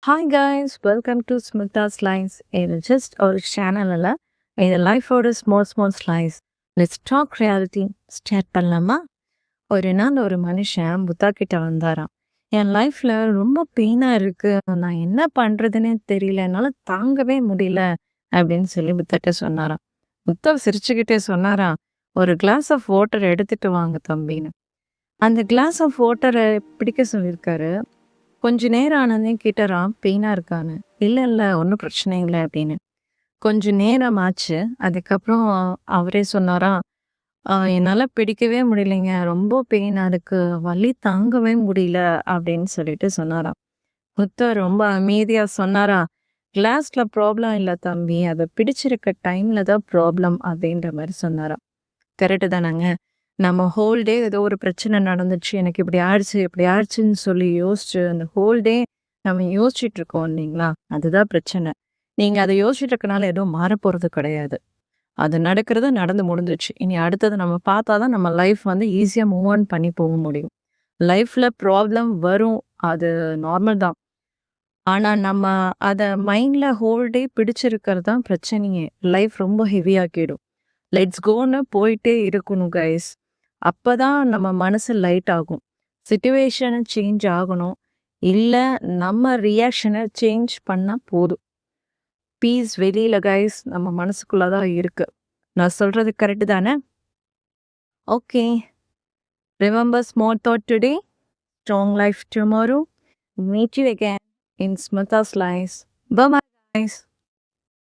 Hi guys, welcome to Smita Slice. இது just ஒரு channel இல்லை, இது லைஃபோட small small slice. Let's talk reality. Start பண்ணலாமா? ஒரு நாள் ஒரு மனுஷன் புத்தா கிட்ட வந்தாராம். என் லைஃப்பில் ரொம்ப பெயினாக இருக்குது, நான் என்ன பண்ணுறதுன்னே தெரியல, என்னால் தாங்கவே முடியல அப்படின்னு சொல்லி புத்தாட்ட சொன்னாராம். புத்தா சிரிச்சுக்கிட்டே சொன்னாராம், ஒரு கிளாஸ் ஆஃப் வாட்டர் எடுத்துட்டு வாங்க தம்பின்னு. அந்த கிளாஸ் ஆஃப் வாட்டரை பிடிக்க சொல்லியிருக்காரு. கொஞ்ச நேரம் ஆனதையும் கேட்டாராம், பெயினாக இருக்கான்னு. இல்லை இல்லை, ஒன்றும் பிரச்சனை இல்லை அப்படின்னு. கொஞ்சம் நேரம் ஆச்சு. அதுக்கப்புறம் அவரே சொன்னாராம், என்னால் பிடிக்கவே முடியலைங்க, ரொம்ப பெயினாக இருக்கு, வலி தாங்கவே முடியல அப்படின்னு சொல்லிட்டு சொன்னாராம். புத்தர் ரொம்ப அமைதியாக சொன்னாரா, கிளாஸில் ப்ராப்ளம் இல்லை தம்பி, அதை பிடிச்சிருக்க டைமில் தான் ப்ராப்ளம் அப்படின்ற மாதிரி சொன்னாராம். கரெக்டு தானேங்க? நம்ம ஹோல் டே ஏதோ ஒரு பிரச்சனை நடந்துச்சு, எனக்கு இப்படி ஆயிடுச்சு இப்படி ஆயிடுச்சுன்னு சொல்லி யோசிச்சு அந்த ஹோல் டே நம்ம யோசிச்சுட்டு இருக்கோம் இல்லைங்களா? அதுதான் பிரச்சனை. நீங்கள் அதை யோசிச்சுட்டு இருக்கனால எதுவும் மாறப்போகிறது கிடையாது. அது நடக்கிறது நடந்து முடிஞ்சிச்சு. இனி அடுத்தது நம்ம பார்த்தா தான் நம்ம லைஃப் வந்து ஈஸியாக மூவ் ஆன் பண்ணி போக முடியும். லைஃப்பில் ப்ராப்ளம் வரும், அது நார்மல் தான். ஆனால் நம்ம அதை மைண்டில் ஹோல் டே பிடிச்சிருக்கிறது தான் பிரச்சனையே. லைஃப் ரொம்ப ஹெவியாக்கிடும். லெட்ஸ் கோன்னு போயிட்டே இருக்கணும் கைஸ். அப்பதான் நம்ம மனசு லைட் ஆகும். சிச்சுவேஷனை சேஞ்ச் ஆகணும், இல்லை நம்ம ரியாக்ஷனை சேஞ்ச் பண்ணால் போதும். பீஸ் வெளியில கைஸ், நம்ம மனசுக்குள்ள தான் இருக்கு. நான் சொல்றது கரெக்டு தானே? Okay, remember small thought today, strong life tomorrow. Meet you again in Smitha's life. Bye guys.